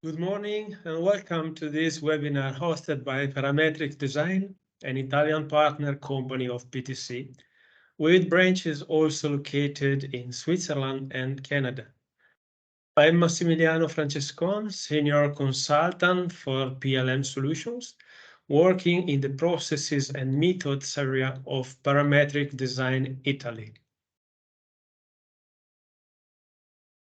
Good morning and welcome to this webinar hosted by Parametric Design, an Italian partner company of PTC, with branches also located in Switzerland and Canada. I'm Massimiliano Francescon, Senior Consultant for PLM Solutions, working in the Processes and Methods area of Parametric Design Italy.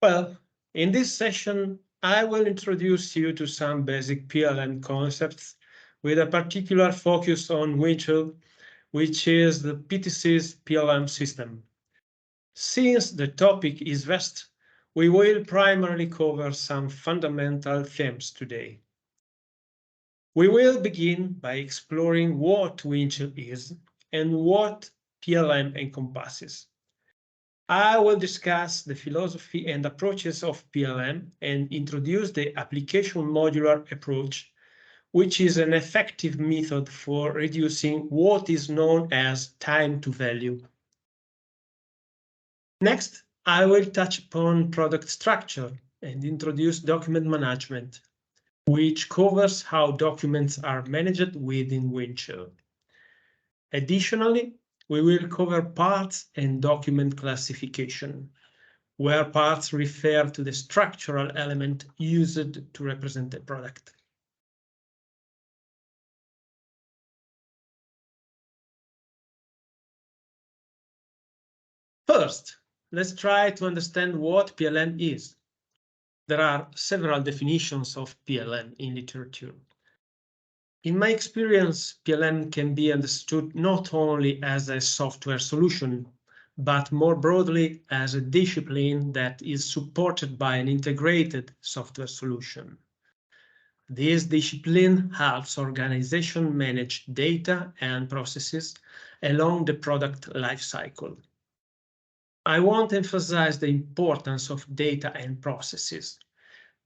Well, in this session, I will introduce you to some basic PLM concepts with a particular focus on Windchill, which is the PTC's PLM system. Since the topic is vast, we will primarily cover some fundamental themes today. We will begin by exploring what Windchill is and what PLM encompasses. I will discuss the philosophy and approaches of PLM and introduce the application modular approach, which is an effective method for reducing what is known as time to value. Next, I will touch upon product structure and introduce document management, which covers how documents are managed within Windchill. Additionally, we will cover parts and document classification, where parts refer to the structural element used to represent a product. First, let's try to understand what PLM is. There are several definitions of PLM in literature. In my experience, PLM can be understood not only as a software solution, but more broadly as a discipline that is supported by an integrated software solution. This discipline helps organizations manage data and processes along the product lifecycle. I want to emphasize the importance of data and processes.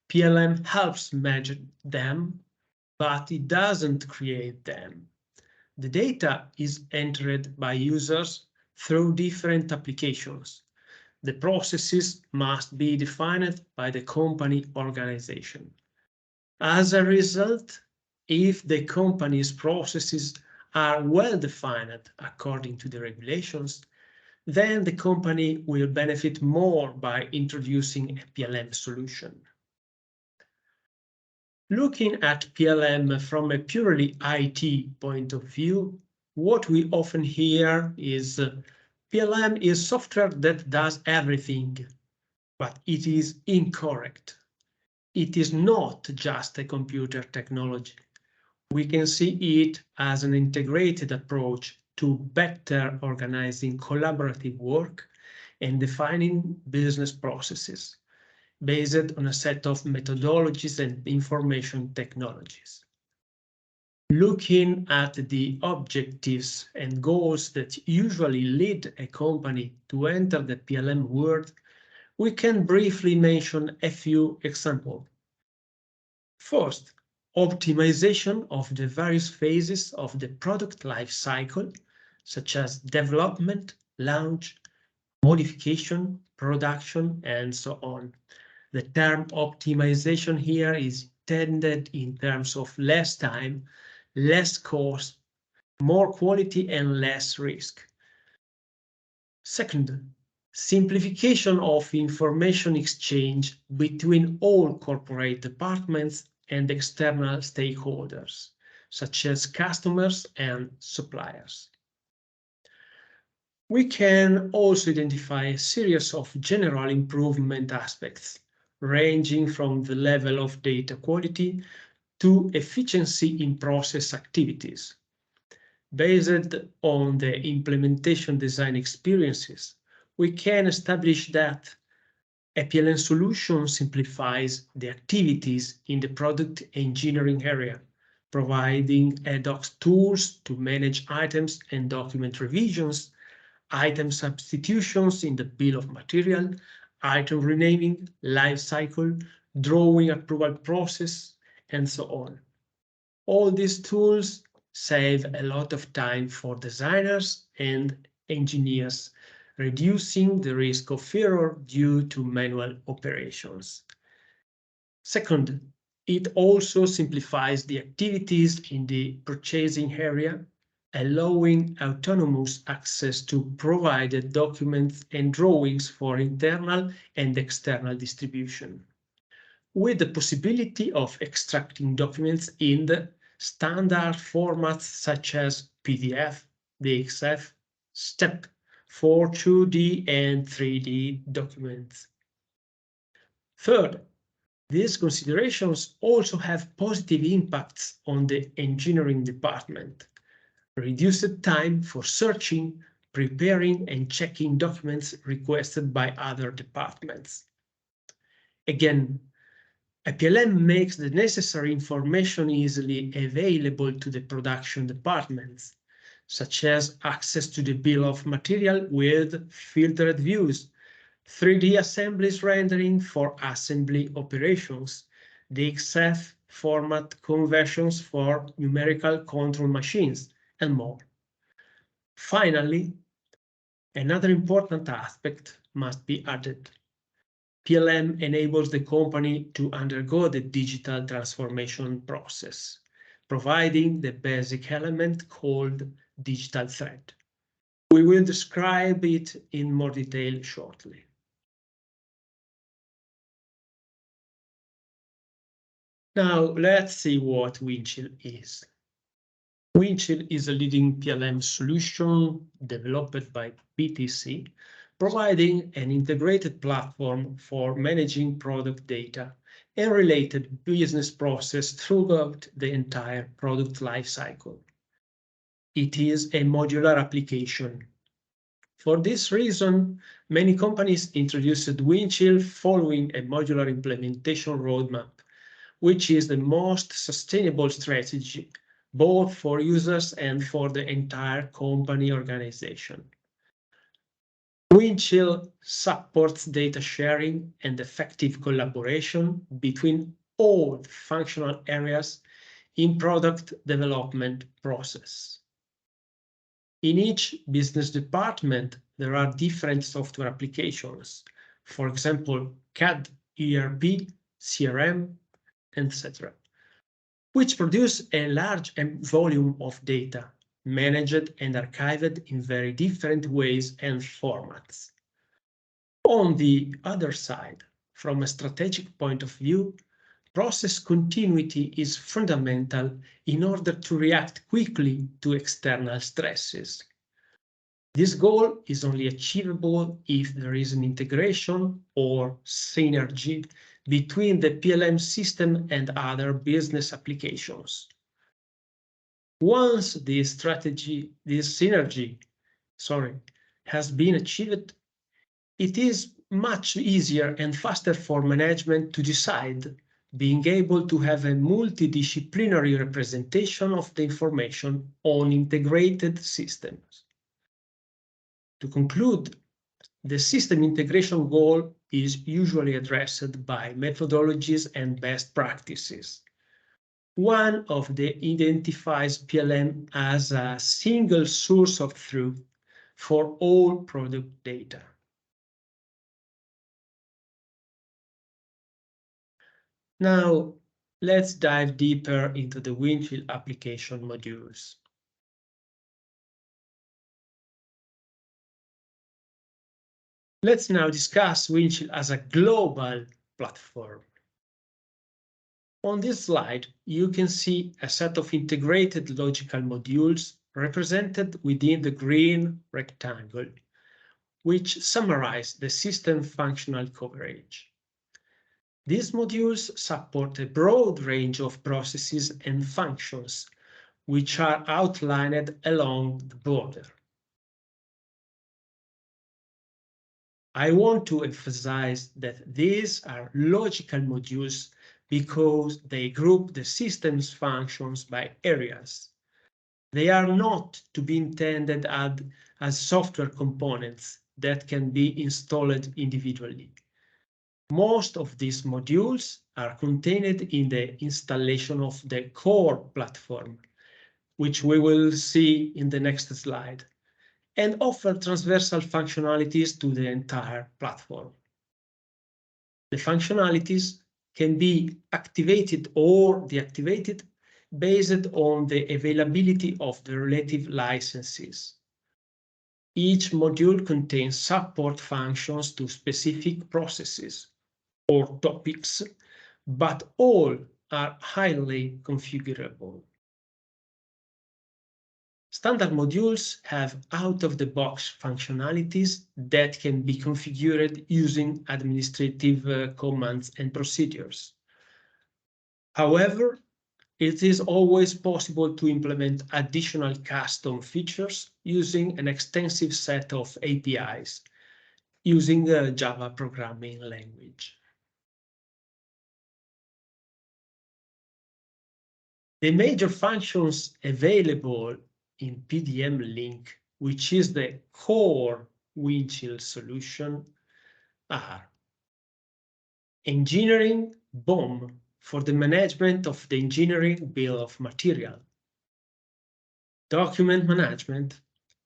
PLM helps manage them, but it doesn't create them. The data is entered by users through different applications. The processes must be defined by the company organization. As a result, if the company's processes are well defined according to the regulations, then the company will benefit more by introducing a PLM solution. Looking at PLM from a purely IT point of view, what we often hear is PLM is software that does everything, but it is incorrect. It is not just a computer technology. We can see it as an integrated approach to better organizing collaborative work and defining business processes, based on a set of methodologies and information technologies. Looking at the objectives and goals that usually lead a company to enter the PLM world, we can briefly mention a few examples. First, optimization of the various phases of the product life cycle, such as development, launch, modification, production, and so on. The term optimization here is intended in terms of less time, less cost, more quality, and less risk. Second, simplification of information exchange between all corporate departments and external stakeholders, such as customers and suppliers. We can also identify a series of general improvement aspects, ranging from the level of data quality to efficiency in process activities. Based on the implementation design experiences, we can establish that a PLM solution simplifies the activities in the product engineering area, providing ad hoc tools to manage items and document revisions, item substitutions in the bill of material, item renaming, life cycle, drawing approval process, and so on. All these tools save a lot of time for designers and engineers, reducing the risk of error due to manual operations. Second, It also simplifies the activities in the purchasing area, allowing autonomous access to provided documents and drawings for internal and external distribution, with the possibility of extracting documents in the standard formats such as PDF, DXF, STEP for 2D and 3D documents. Third, these considerations also have positive impacts on the engineering department. Reduced time for searching, preparing, and checking documents requested by other departments. Again, a PLM makes the necessary information easily available to the production departments, such as access to the bill of material with filtered views, 3D assemblies rendering for assembly operations, the XF format conversions for numerical control machines, and more. Finally, another important aspect must be added. PLM enables the company to undergo the digital transformation process, providing the basic element called digital thread. We will describe it in more detail shortly. Now, let's see what Windchill is. Windchill is a leading PLM solution developed by PTC, providing an integrated platform for managing product data and related business process throughout the entire product lifecycle. It is a modular application. For this reason, many companies introduced Windchill following a modular implementation roadmap, which is the most sustainable strategy, both for users and for the entire company organization. Windchill supports data sharing and effective collaboration between all functional areas in product development process. In each business department, there are different software applications, for example, CAD, ERP, CRM, etc., which produce a large volume of data, managed and archived in very different ways and formats. On the other side, from a strategic point of view, process continuity is fundamental in order to react quickly to external stresses. This goal is only achievable if there is an integration or synergy between the PLM system and other business applications. Once this synergy has been achieved, it is much easier and faster for management to decide, being able to have a multidisciplinary representation of the information on integrated systems. To conclude, the system integration goal is usually addressed by methodologies and best practices. One of them identifies PLM as a single source of truth for all product data. Now, let's dive deeper into the Windchill application modules. Let's now discuss Windchill as a global platform. On this slide, you can see a set of integrated logical modules represented within the green rectangle, which summarize the system functional coverage. These modules support a broad range of processes and functions, which are outlined along the border. I want to emphasize that these are logical modules because they group the system's functions by areas. They are not to be intended as software components that can be installed individually. Most of these modules are contained in the installation of the core platform, which we will see in the next slide, and offer transversal functionalities to the entire platform. The functionalities can be activated or deactivated based on the availability of the relative licenses. Each module contains support functions to specific processes or topics, but all are highly configurable. Standard modules have out-of-the-box functionalities that can be configured using administrative commands and procedures. However, it is always possible to implement additional custom features using an extensive set of APIs using the Java programming language. The major functions available in PDM Link, which is the core Windchill solution, are engineering BOM for the management of the engineering bill of material, document management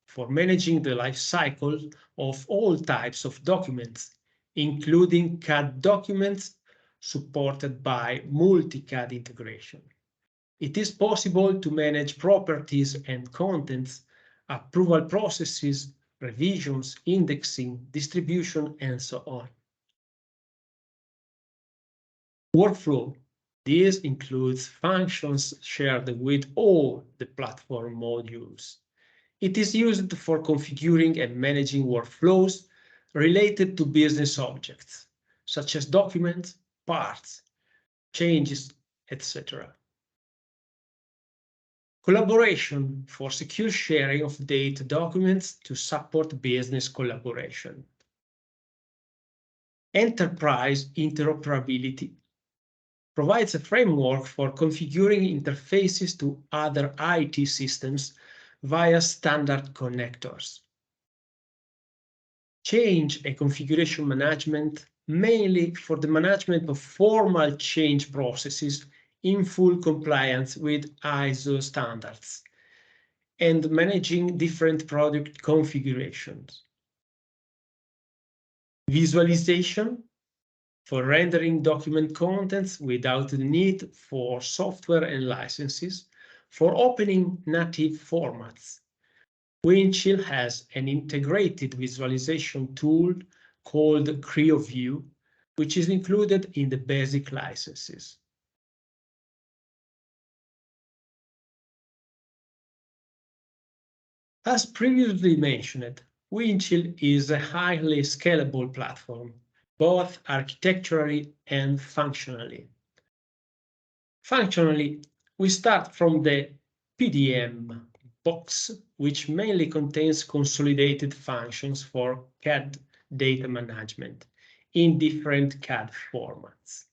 for managing the life cycle of all types of documents, including CAD documents supported by multi-CAD integration. It is possible to manage properties and contents, approval processes, revisions, indexing, distribution, and so on. Workflow. This includes functions shared with all the platform modules. It is used for configuring and managing workflows related to business objects, such as documents, parts, changes, etc. Collaboration for secure sharing of data documents to support business collaboration. Enterprise interoperability provides a framework for configuring interfaces to other IT systems via standard connectors. Change and configuration management, mainly for the management of formal change processes in full compliance with ISO standards and managing different product configurations. Visualization for rendering document contents without the need for software and licenses for opening native formats. Windchill has an integrated visualization tool called CreoView, which is included in the basic licenses. As previously mentioned, Windchill is a highly scalable platform, both architecturally and functionally. Functionally, we start from the PDM box, which mainly contains consolidated functions for CAD data management in different CAD formats.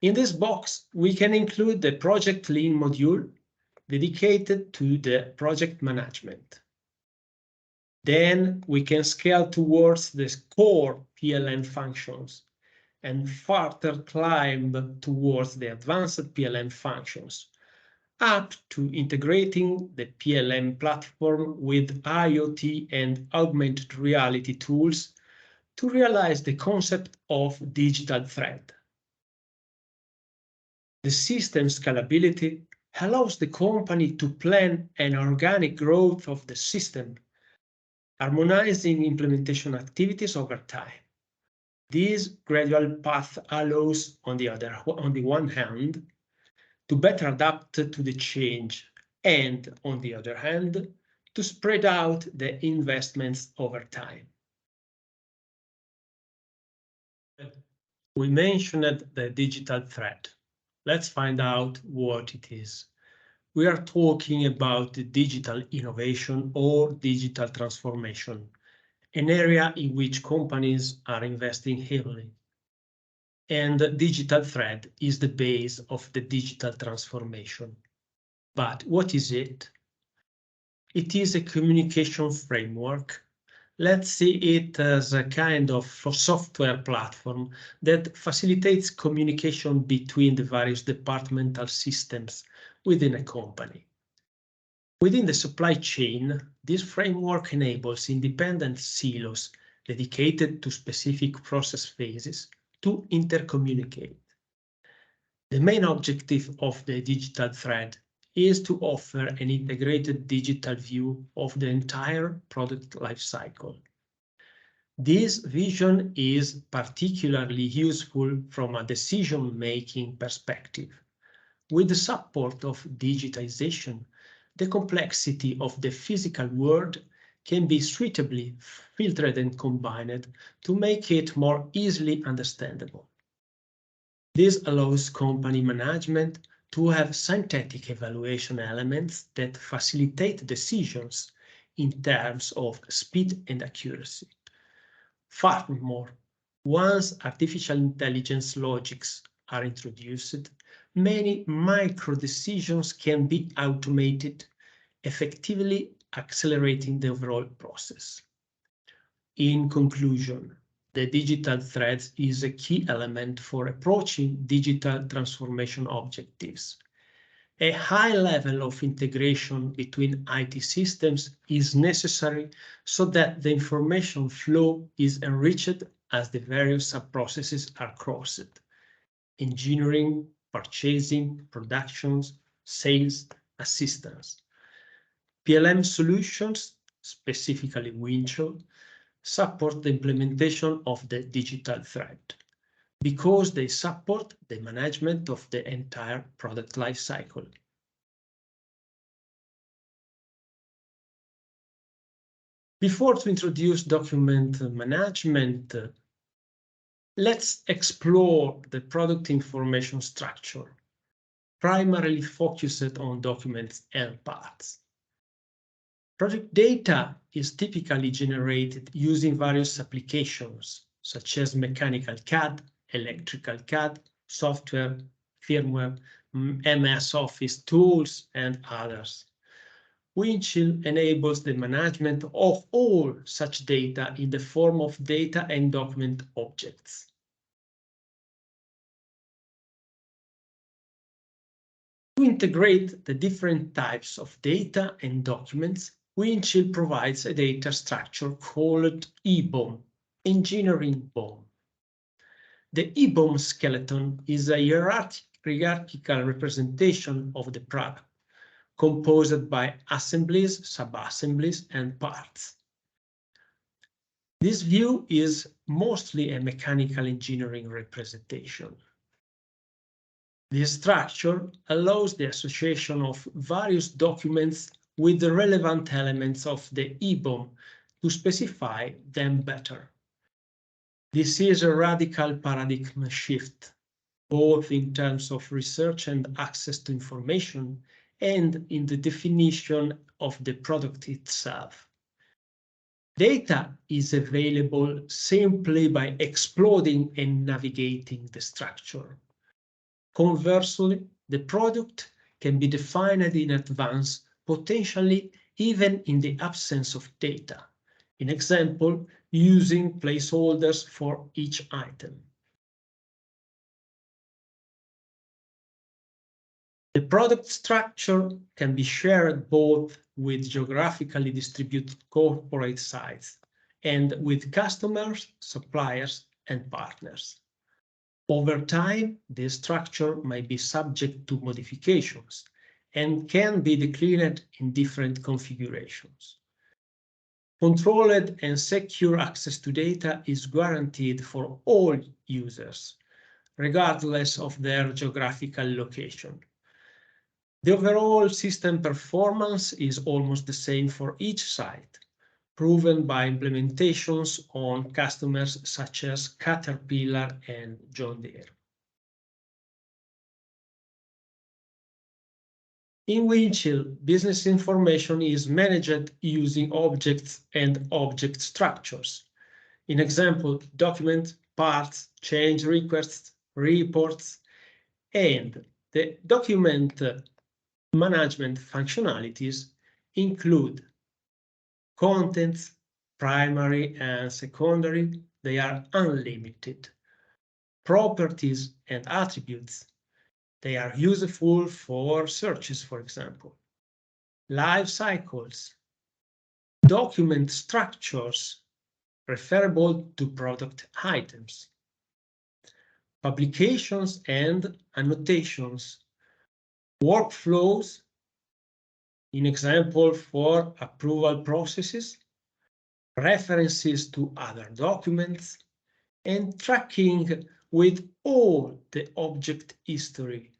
In this box, we can include the Project Lean module dedicated to the project management. Then we can scale towards the core PLM functions and further climb towards the advanced PLM functions, up to integrating the PLM platform with IoT and augmented reality tools to realize the concept of digital thread. The system scalability allows the company to plan an organic growth of the system, harmonizing implementation activities over time. This gradual path allows, on the one hand, to better adapt to the change, and on the other hand, to spread out the investments over time. We mentioned the digital thread. Let's find out what it is. We are talking about digital innovation or digital transformation, an area in which companies are investing heavily. And the digital thread is the base of the digital transformation. But what is it? It is a communication framework. Let's see it as a kind of software platform that facilitates communication between the various departmental systems within a company. Within the supply chain, this framework enables independent silos dedicated to specific process phases to intercommunicate. The main objective of the digital thread is to offer an integrated digital view of the entire product lifecycle. This vision is particularly useful from a decision-making perspective. With the support of digitization, the complexity of the physical world can be suitably filtered and combined to make it more easily understandable. This allows company management to have synthetic evaluation elements that facilitate decisions in terms of speed and accuracy. Furthermore, once artificial intelligence logics are introduced, many micro decisions can be automated, effectively accelerating the overall process. In conclusion, the digital thread is a key element for approaching digital transformation objectives. A high level of integration between IT systems is necessary so that the information flow is enriched as the various sub-processes are crossed. Engineering, purchasing, productions, sales, assistance. PLM solutions, specifically Windchill, support the implementation of the digital thread because they support the management of the entire product lifecycle. Before to introduce document management, let's explore the product information structure, primarily focused on documents and parts. Project data is typically generated using various applications, such as mechanical CAD, electrical CAD, software, firmware, MS Office tools, and others. Windchill enables the management of all such data in the form of data and document objects. To integrate the different types of data and documents, Windchill provides a data structure called EBOM, engineering BOM. The EBOM skeleton is a hierarchical representation of the product, composed by assemblies, sub-assemblies, and parts. This view is mostly a mechanical engineering representation. This structure allows the association of various documents with the relevant elements of the EBOM to specify them better. This is a radical paradigm shift, both in terms of research and access to information, and in the definition of the product itself. Data is available simply by exploding and navigating the structure. Conversely, the product can be defined in advance, potentially even in the absence of data. In example, using placeholders for each item. The product structure can be shared both with geographically distributed corporate sites and with customers, suppliers, and partners. Over time, this structure might be subject to modifications and can be declined in different configurations. Controlled and secure access to data is guaranteed for all users, regardless of their geographical location. The overall system performance is almost the same for each site, proven by implementations on customers such as Caterpillar and John Deere. In Windchill, business information is managed using objects and object structures. In example, document, parts, change requests, reports, and the document management functionalities include contents, primary and secondary, they are unlimited. Properties and attributes, they are useful for searches, for example. Life cycles, document structures referable to product items. publications and annotations, workflows, in example for approval processes, references to other documents, and tracking with all the object history.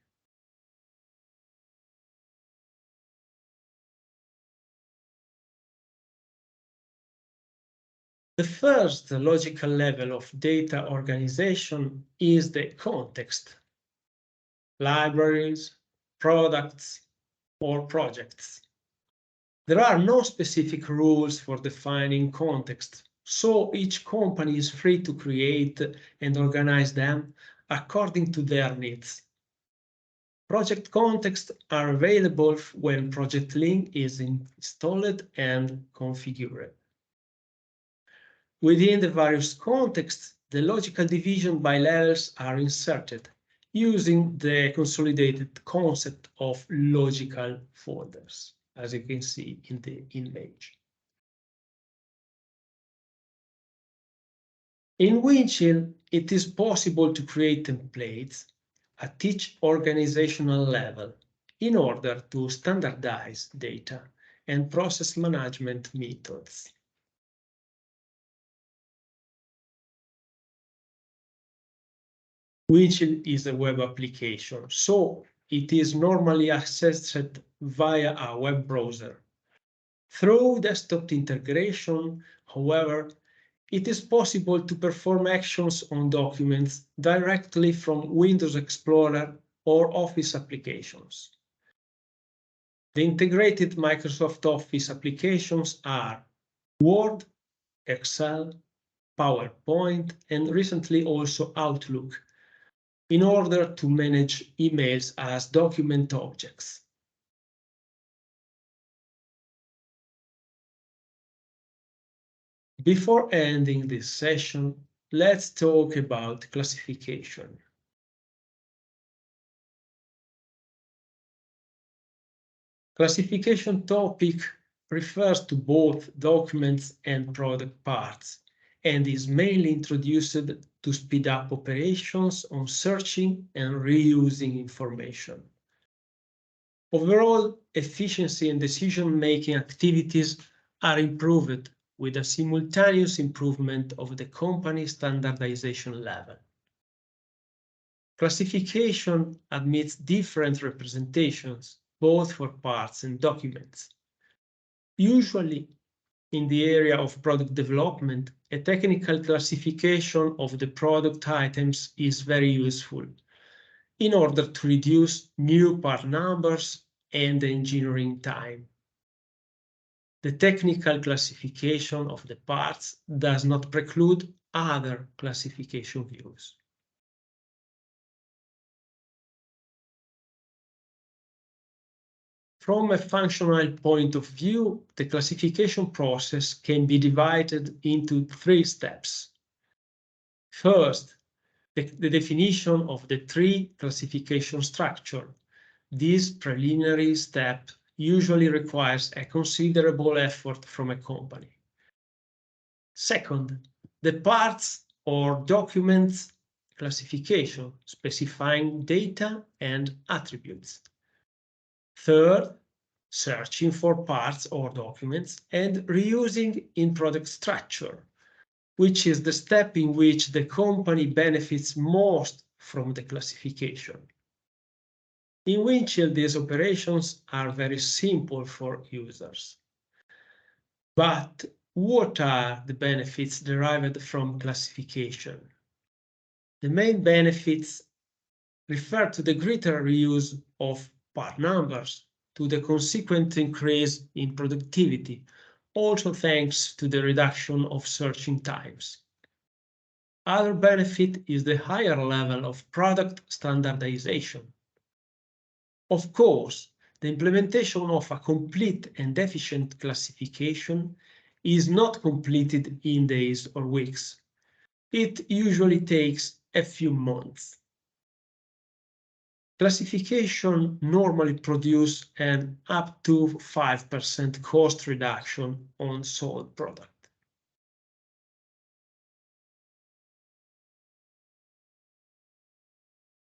The first logical level of data organization is the context. Libraries, products, or projects. There are no specific rules for defining context, so each company is free to create and organize them according to their needs. Project contexts are available when Project Link is installed and configured. Within the various contexts, the logical division by levels are inserted using the consolidated concept of logical folders, as you can see in the image. In Windchill, it is possible to create templates at each organizational level in order to standardize data and process management methods. Windchill is a web application, so it is normally accessed via a web browser. Through desktop integration, however, it is possible to perform actions on documents directly from Windows Explorer or Office applications. The integrated Microsoft Office applications are Word, Excel, PowerPoint, and recently also Outlook, in order to manage emails as document objects. Before ending this session, let's talk about classification. Classification topic refers to both documents and product parts and is mainly introduced to speed up operations on searching and reusing information. Overall, efficiency and decision-making activities are improved with a simultaneous improvement of the company standardization level. Classification admits different representations, both for parts and documents. Usually, in the area of product development, a technical classification of the product items is very useful in order to reduce new part numbers and engineering time. The technical classification of the parts does not preclude other classification views. From a functional point of view, the classification process can be divided into 3 steps. First, the definition of the tree classification structure. This preliminary step usually requires a considerable effort from a company. Second, the parts or documents classification, specifying data and attributes. Third, searching for parts or documents and reusing in product structure, which is the step in which the company benefits most from the classification. In Windchill, these operations are very simple for users. But what are the benefits derived from classification? The main benefits refer to the greater reuse of part numbers, to the consequent increase in productivity, also thanks to the reduction of searching times. Other benefit is the higher level of product standardization. Of course, the implementation of a complete and efficient classification is not completed in days or weeks. It usually takes a few months. Classification normally produces an up to 5% cost reduction on sold product.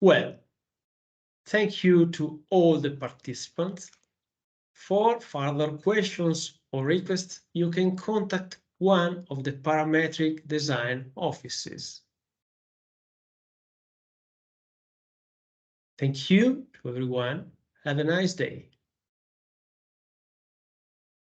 Well, thank you to all the participants. For further questions or requests, you can contact one of the parametric design offices. Thank you to everyone. Have a nice day.